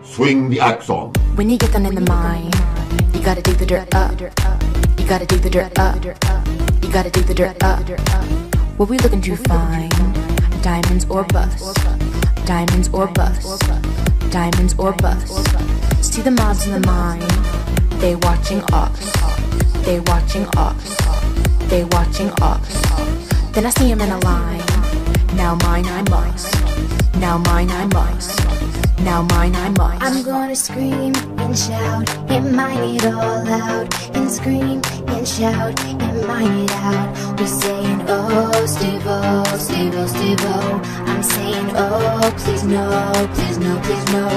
Swing the axe on. When you get down in the mine, you gotta dig the dirt up. You gotta dig the dirt up. You gotta dig the dirt up. What we looking to find? Diamonds or bust? Diamonds or bust? Diamonds or bust? See the mobs in the mine. They watching us. They watching us. They watching us. Then I see him in a line. Now mine I must. Now mine I must. Now mine I must. I'm gonna scream and shout and mine it all out. And scream and shout and mine it out. We're saying, oh, Steve-O, Steve-O, Steve-O. I'm saying, oh, please no, please no, please no.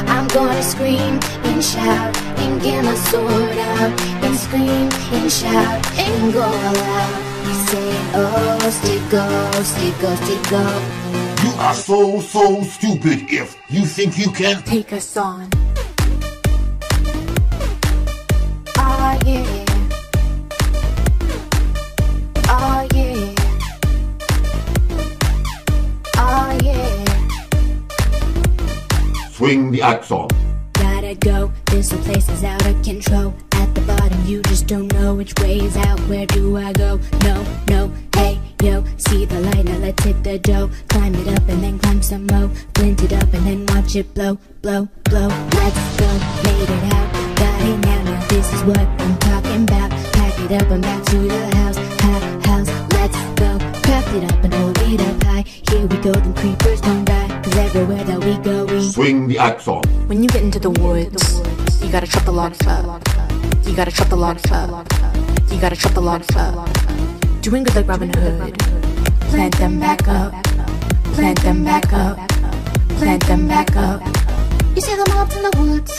I'm gonna scream and shout and get my sword out. And scream and shout and go all out. We're saying, oh, Steve-O, Steve-O, Steve-O. You are so stupid if you think you can take us on. Ah yeah. Ah yeah. Ah yeah. Swing the axe on. Gotta go, this whole place is out of control. At the bottom you just don't know which way is out. Where do I go? No, no, hey, yo. See the light, now let's hit the dough. Climb it up and then climb some more. Flint it up and then watch it blow, blow, blow. Let's go, made it out, got it now. Now this is what I'm talking about. Pack it up and back to the house, house. Let's go, craft it up and hold it up high. Here we go, them creepers don't die. Cause everywhere that we go we swing the axe on. When you get into the woods, you gotta chop the logs up. You gotta chop the logs up. You gotta chop the logs up. Doing good like Robin Hood. Plant them back up. Plant them back up. Plant them back up. You see the mobs in the woods.